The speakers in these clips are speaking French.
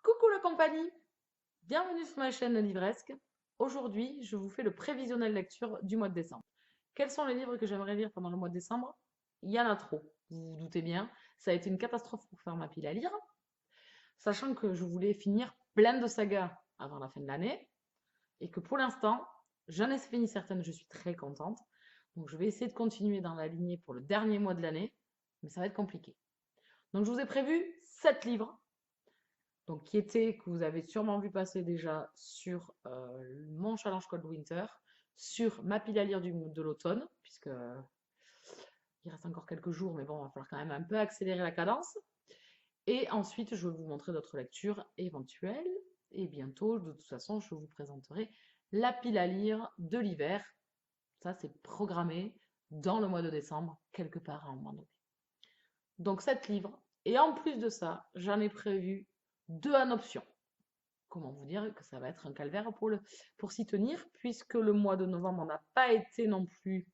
Coucou la compagnie, bienvenue sur ma chaîne Livresque. Aujourd'hui, je vous fais le prévisionnel lecture du mois de décembre. Quels sont les livres que j'aimerais lire pendant le mois de décembre? Il y en a trop, vous vous doutez bien. Ça a été une catastrophe pour faire ma pile à lire, sachant que je voulais finir plein de sagas avant la fin de l'année et que pour l'instant, j'en ai fini certaines, je suis très contente. Donc je vais essayer de continuer dans la lignée pour le dernier mois de l'année, mais ça va être compliqué. Donc je vous ai prévu 7 livres donc qui était, que vous avez sûrement vu passer déjà sur mon challenge Cold Winter, sur ma pile à lire de l'automne, puisque il reste encore quelques jours, mais bon, il va falloir quand même un peu accélérer la cadence. Et ensuite, je vais vous montrer d'autres lectures éventuelles. Et bientôt, de toute façon, je vous présenterai la pile à lire de l'hiver. Ça, c'est programmé dans le mois de décembre, quelque part à un moment donné. Donc, 7 livres. Et en plus de ça, j'en ai prévu 2 en option. Comment vous dire que ça va être un calvaire pour s'y tenir, puisque le mois de novembre n'a pas été non plus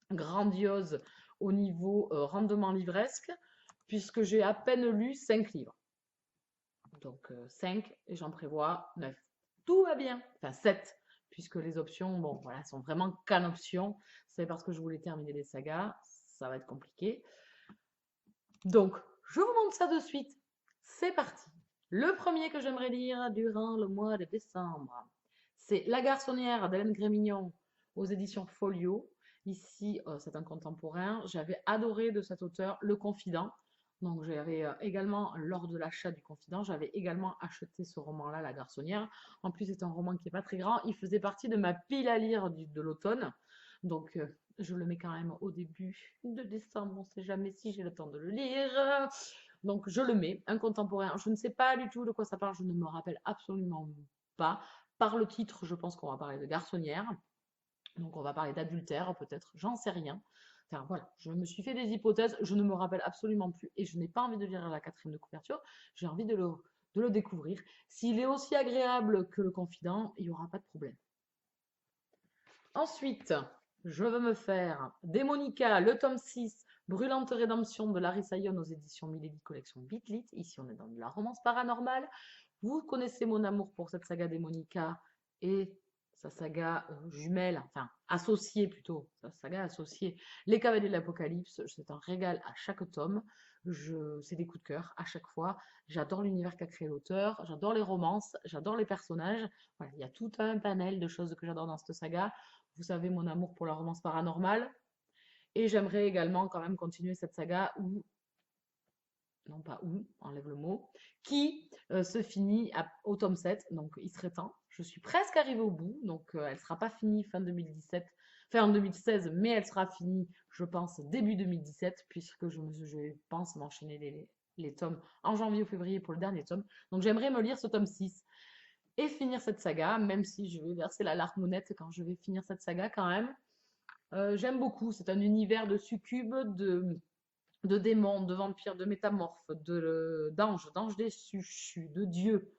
grandiose au niveau rendement livresque, puisque j'ai à peine lu 5 livres. Donc 5 et j'en prévois 9. Tout va bien, enfin 7, puisque les options, bon voilà, sont vraiment qu'en option. C'est parce que je voulais terminer les sagas, ça va être compliqué. Donc, je vous montre ça de suite. C'est parti. Le premier que j'aimerais lire durant le mois de décembre, c'est La garçonnière d'Hélène Grémignon aux éditions Folio. Ici, c'est un contemporain. J'avais adoré de cet auteur Le Confident. Donc, j'avais également, lors de l'achat du Confident, j'avais également acheté ce roman-là, La garçonnière. En plus, c'est un roman qui n'est pas très grand. Il faisait partie de ma pile à lire de l'automne. Donc, je le mets quand même au début de décembre. On ne sait jamais si j'ai le temps de le lire. Donc, je le mets, un contemporain. Je ne sais pas du tout de quoi ça parle. Je ne me rappelle absolument pas. Par le titre, je pense qu'on va parler de garçonnière. Donc, on va parler d'adultère, peut-être. J'en sais rien. Enfin, voilà. Je me suis fait des hypothèses. Je ne me rappelle absolument plus. Et je n'ai pas envie de lire la quatrième de couverture. J'ai envie de le découvrir. S'il est aussi agréable que Le Confident, il n'y aura pas de problème. Ensuite, je veux me faire Démonica, le tome 6, Brûlante rédemption de Larissa Ion aux éditions Milady Collection Bitlit. Ici, on est dans de la romance paranormale. Vous connaissez mon amour pour cette saga Démonica et sa saga jumelle, enfin associée plutôt, sa saga associée, Les Cavaliers de l'Apocalypse. C'est un régal à chaque tome. C'est des coups de cœur à chaque fois. J'adore l'univers qu'a créé l'auteur, j'adore les romances, j'adore les personnages. Voilà, il y a tout un panel de choses que j'adore dans cette saga. Vous savez mon amour pour la romance paranormale. Et j'aimerais également quand même continuer cette saga où, non pas où, enlève le mot, qui se finit au tome 7, donc il serait temps. Je suis presque arrivée au bout, donc elle ne sera pas finie fin 2017, fin 2016, mais elle sera finie, je pense, début 2017, puisque je pense m'enchaîner les tomes en janvier ou février pour le dernier tome. Donc j'aimerais me lire ce tome 6 et finir cette saga, même si je vais verser la larmonette quand je vais finir cette saga quand même. J'aime beaucoup, c'est un univers de succubes, de démons, de vampires, de métamorphes, d'anges déchus, de dieux,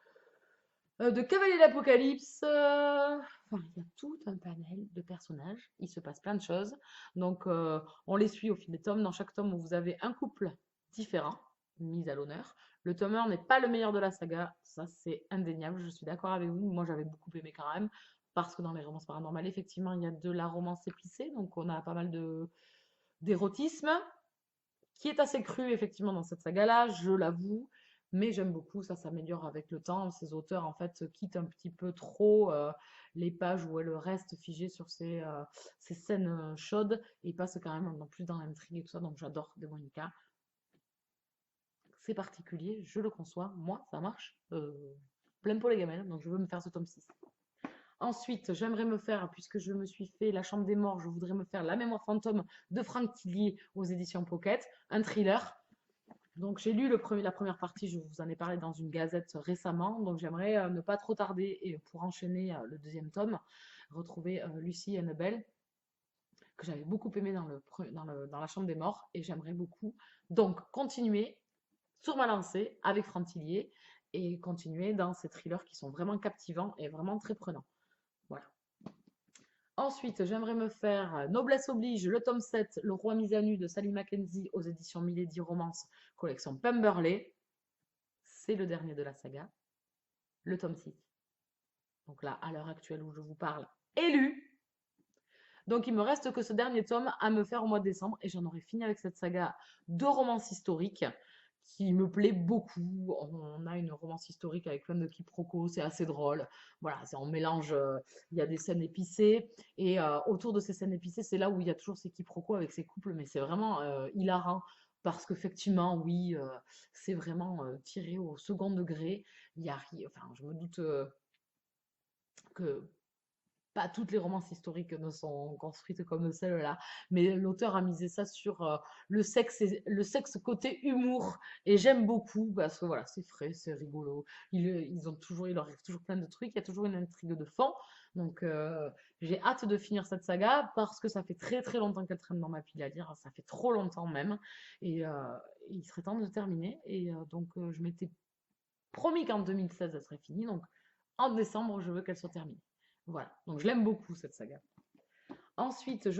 de cavaliers d'Apocalypse. Enfin, il y a tout un panel de personnages, il se passe plein de choses. Donc, on les suit au fil des tomes. Dans chaque tome, vous avez un couple différent, mis à l'honneur. Le tome 1 n'est pas le meilleur de la saga, ça c'est indéniable, je suis d'accord avec vous. Moi, j'avais beaucoup aimé quand même, parce que dans les romances paranormales, effectivement, il y a de la romance épicée, donc on a pas mal d'érotisme qui est assez cru effectivement dans cette saga-là, je l'avoue, mais j'aime beaucoup, ça s'améliore avec le temps. Ces auteurs en fait quittent un petit peu trop les pages où elles restent figées sur ces scènes chaudes et passent quand même en plus dans l'intrigue et tout ça, donc j'adore Demonica. C'est particulier, je le conçois, moi ça marche, plein pour les gamelles, donc je veux me faire ce tome 6. Ensuite, j'aimerais me faire, puisque je me suis fait La Chambre des Morts, je voudrais me faire La Mémoire fantôme de Franck Tillier aux éditions Pocket, un thriller. Donc j'ai lu la première partie, je vous en ai parlé dans une gazette récemment, donc j'aimerais ne pas trop tarder et pour enchaîner le deuxième tome, retrouver Lucie et Annabelle, que j'avais beaucoup aimé dans La Chambre des Morts, et j'aimerais beaucoup donc continuer sur ma lancée avec Franck Tillier et continuer dans ces thrillers qui sont vraiment captivants et vraiment très prenants. Voilà. Ensuite, j'aimerais me faire Noblesse oblige, le tome 7, Le roi mis à nu de Sally Mackenzie aux éditions Milady Romance, collection Pemberley. C'est le dernier de la saga. le tome 6. Donc là, à l'heure actuelle où je vous parle, est lu. Donc il me reste que ce dernier tome à me faire au mois de décembre et j'en aurai fini avec cette saga de romances historiques qui me plaît beaucoup. On a une romance historique avec plein de quiproquos, c'est assez drôle. Voilà, on mélange, il y a des scènes épicées et autour de ces scènes épicées, c'est là où il y a toujours ces quiproquos avec ces couples, mais c'est vraiment hilarant parce qu'effectivement, oui, c'est vraiment tiré au second degré. Il y a, enfin, je me doute que pas toutes les romances historiques ne sont construites comme celle-là, mais l'auteur a misé ça sur le sexe côté humour, et j'aime beaucoup parce que voilà, c'est frais, c'est rigolo. Il leur arrive toujours plein de trucs, il y a toujours une intrigue de fond. Donc j'ai hâte de finir cette saga parce que ça fait très très longtemps qu'elle traîne dans ma pile à lire, ça fait trop longtemps même, et il serait temps de terminer. Et donc je m'étais promis qu'en 2016 elle serait finie, donc en décembre je veux qu'elle soit terminée. Voilà, donc je l'aime beaucoup cette saga. Ensuite, oui,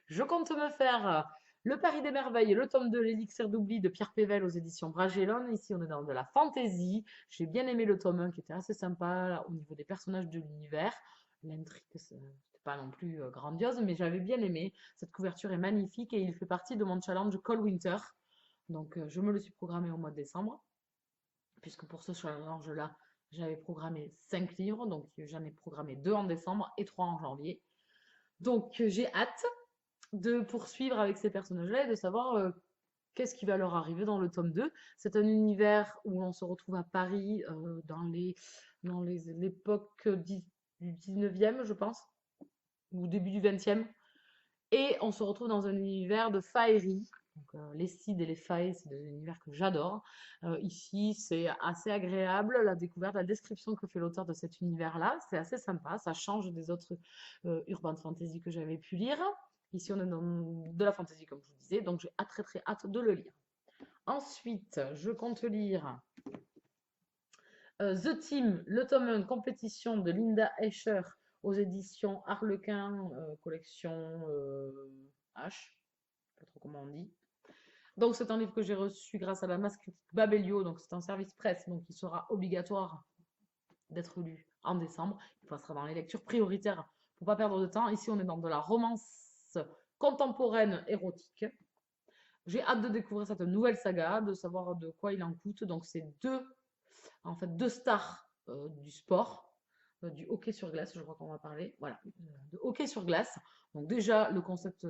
je compte me faire Le Paris des Merveilles, le tome 2, l'élixir d'oubli de Pierre Pével aux éditions Bragelonne. Ici, on est dans de la fantaisie. J'ai bien aimé le tome 1 qui était assez sympa là, au niveau des personnages de l'univers. L'intrigue, c'était pas non plus grandiose, mais j'avais bien aimé. Cette couverture est magnifique et il fait partie de mon challenge Cold Winter. Donc, je me le suis programmé au mois de décembre, puisque pour ce challenge-là, j'avais programmé 5 livres, donc j'en ai programmé 2 en décembre et 3 en janvier. Donc j'ai hâte de poursuivre avec ces personnages-là et de savoir qu'est-ce qui va leur arriver dans le tome 2. C'est un univers où on se retrouve à Paris dans l'époque du 19e, je pense, ou début du 20e. Et on se retrouve dans un univers de faerie. Donc, les Cides et les Fae, c'est des univers que j'adore. Ici, c'est assez agréable, la découverte, la description que fait l'auteur de cet univers-là. C'est assez sympa, ça change des autres urban fantasy que j'avais pu lire. Ici, on est dans de la fantasy, comme je vous disais, donc j'ai très très hâte de le lire. Ensuite, je compte lire The Team, le tome 1 compétition de Linda Escher aux éditions Harlequin, collection H, je ne sais pas trop comment on dit. Donc c'est un livre que j'ai reçu grâce à la masque Babelio, donc c'est un service presse, donc il sera obligatoire d'être lu en décembre. Il passera dans les lectures prioritaires pour pas perdre de temps. Ici on est dans de la romance contemporaine érotique. J'ai hâte de découvrir cette nouvelle saga, de savoir de quoi il en coûte. Donc c'est deux stars du sport, du hockey sur glace, je crois qu'on va parler. Voilà, de hockey sur glace. Donc déjà, le concept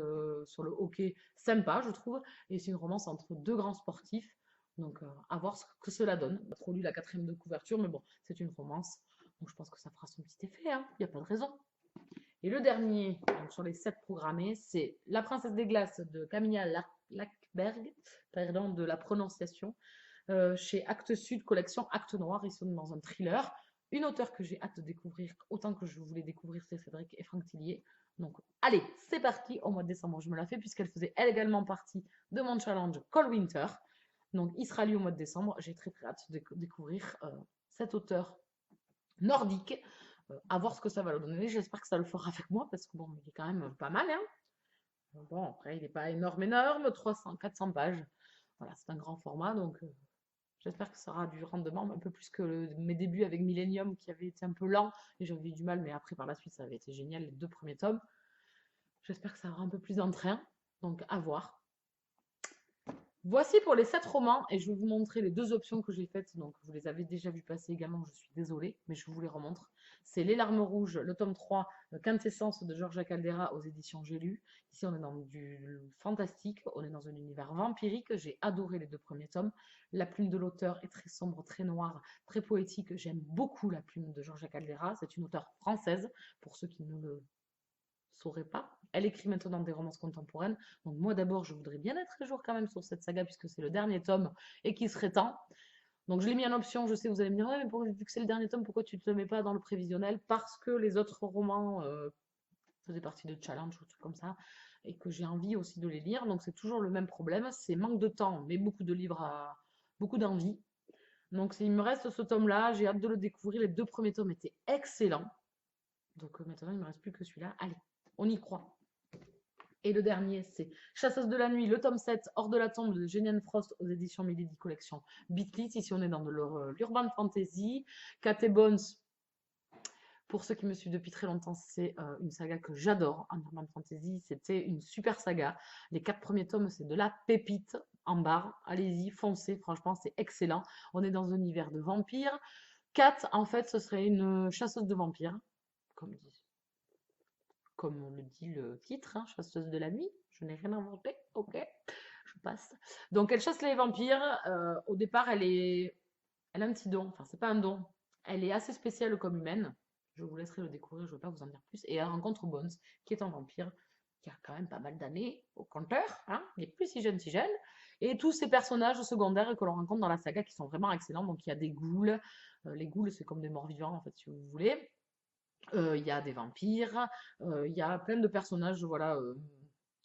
sur le hockey, sympa, je trouve. Et c'est une romance entre deux grands sportifs. Donc à voir ce que cela donne. J'ai pas trop lu la 4e de couverture, mais bon, c'est une romance. Donc je pense que ça fera son petit effet, hein. Il n'y a pas de raison. Et le dernier, donc sur les 7 programmés, c'est La Princesse des Glaces de Camilla Lackberg, pardon de la prononciation, chez Actes Sud, collection Actes Noirs. Ils sont dans un thriller. Une auteure que j'ai hâte de découvrir, autant que je voulais découvrir, c'est Cédric et Franck Tillier. Donc, allez, c'est parti. Au mois de décembre, je me la fais, puisqu'elle faisait elle également partie de mon challenge Cold Winter. Donc, il sera lu au mois de décembre. J'ai très très hâte de découvrir cet auteur nordique. À voir ce que ça va le donner. J'espère que ça le fera avec moi, parce que bon, il est quand même pas mal, hein. Bon, après, il n'est pas énorme, 300, 400 pages. Voilà, c'est un grand format, donc j'espère que ça aura du rendement, un peu plus que mes débuts avec Millennium qui avait été un peu lent et j'avais eu du mal, mais après par la suite ça avait été génial, les 2 premiers tomes. J'espère que ça aura un peu plus d'entrain, donc à voir. Voici pour les 7 romans et je vais vous montrer les 2 options que j'ai faites. Donc vous les avez déjà vu passer également, je suis désolée, mais je vous les remontre. C'est Les Larmes Rouges, le tome 3, Quintessence de Georgia Caldera aux éditions J'ai lu. Ici on est dans du fantastique, on est dans un univers vampirique. J'ai adoré les 2 premiers tomes. La plume de l'auteur est très sombre, très noire, très poétique. J'aime beaucoup la plume de Georgia Caldera. C'est une auteure française, pour ceux qui ne le saurait pas. Elle écrit maintenant des romances contemporaines. Donc moi d'abord, je voudrais bien être à jour quand même sur cette saga puisque c'est le dernier tome et qu'il serait temps. Donc je l'ai mis en option. Je sais, vous allez me dire, ouais, mais vu que c'est le dernier tome, pourquoi tu ne te le mets pas dans le prévisionnel? Parce que les autres romans faisaient partie de challenge ou trucs comme ça et que j'ai envie aussi de les lire. Donc c'est toujours le même problème, c'est manque de temps, mais beaucoup de livres beaucoup d'envie. Donc il me reste ce tome-là, j'ai hâte de le découvrir. Les 2 premiers tomes étaient excellents. Donc maintenant il ne me reste plus que celui-là. Allez, on y croit. Et le dernier, c'est Chasseuse de la nuit, le tome 7, Hors de la tombe de Genian Frost aux éditions Milady Collection Beatlit. Ici, on est dans de l'urban fantasy. Cat et Bones, pour ceux qui me suivent depuis très longtemps, c'est une saga que j'adore en urban fantasy. C'était une super saga. Les 4 premiers tomes, c'est de la pépite en barre. Allez-y, foncez, franchement, c'est excellent. On est dans un univers de vampires. Cat, en fait, ce serait une chasseuse de vampires, comme dit comme on le dit le titre, hein, chasseuse de la nuit. Je n'ai rien inventé, ok, je passe. Donc elle chasse les vampires. Au départ, elle a un petit don. Enfin, c'est pas un don. Elle est assez spéciale comme humaine. Je vous laisserai le découvrir, je ne vais pas vous en dire plus. Et elle rencontre Bones, qui est un vampire, qui a quand même pas mal d'années au compteur. Hein, il n'est plus si jeune, si jeune. Et tous ces personnages secondaires que l'on rencontre dans la saga qui sont vraiment excellents. Donc il y a des ghouls. Les ghouls, c'est comme des morts vivants, en fait, si vous voulez. Il y a des vampires, il y a plein de personnages, voilà,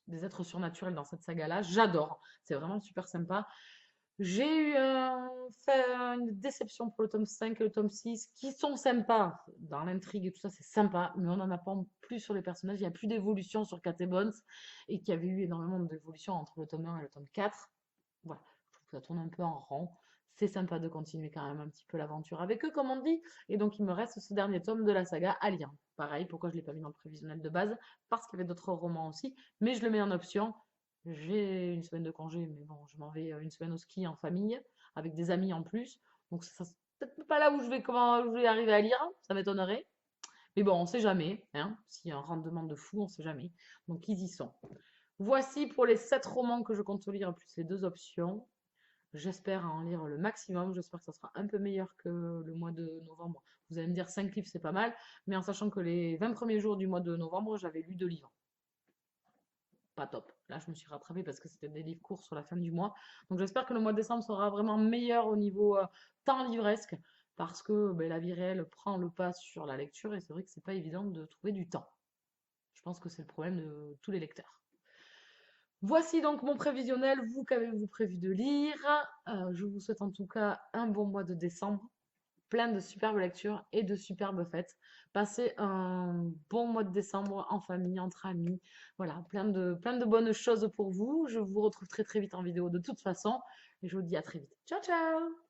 des êtres surnaturels dans cette saga-là. J'adore, c'est vraiment super sympa. J'ai eu une déception pour le tome 5 et le tome 6, qui sont sympas dans l'intrigue et tout ça, c'est sympa, mais on n'en apprend plus sur les personnages. Il n'y a plus d'évolution sur Cat et Bones, et qu'il y avait eu énormément d'évolution entre le tome 1 et le tome 4. Voilà, je trouve que ça tourne un peu en rond. C'est sympa de continuer quand même un petit peu l'aventure avec eux, comme on dit. Et donc, il me reste ce dernier tome de la saga Alien. Pareil, pourquoi je ne l'ai pas mis dans le prévisionnel de base? Parce qu'il y avait d'autres romans aussi, mais je le mets en option. J'ai une semaine de congé, mais bon, je m'en vais une semaine au ski en famille, avec des amis en plus. Donc, ça c'est peut-être pas là où je vais arriver à lire, ça m'étonnerait. Mais bon, on sait jamais, hein. S'il y a un rendement de fou, on sait jamais. Donc, ils y sont. Voici pour les 7 romans que je compte lire, plus les 2 options. J'espère en lire le maximum. J'espère que ça sera un peu meilleur que le mois de novembre. Vous allez me dire 5 livres, c'est pas mal. Mais en sachant que les 20 premiers jours du mois de novembre, j'avais lu 2 livres. Pas top. Là, je me suis rattrapée parce que c'était des livres courts sur la fin du mois. Donc j'espère que le mois de décembre sera vraiment meilleur au niveau temps livresque. Parce que ben, la vie réelle prend le pas sur la lecture. Et c'est vrai que c'est pas évident de trouver du temps. Je pense que c'est le problème de tous les lecteurs. Voici donc mon prévisionnel. Vous, qu'avez-vous prévu de lire? Je vous souhaite en tout cas un bon mois de décembre, plein de superbes lectures et de superbes fêtes. Passez un bon mois de décembre en famille, entre amis. Voilà, plein de bonnes choses pour vous. Je vous retrouve très très vite en vidéo de toute façon. Et je vous dis à très vite. Ciao ciao!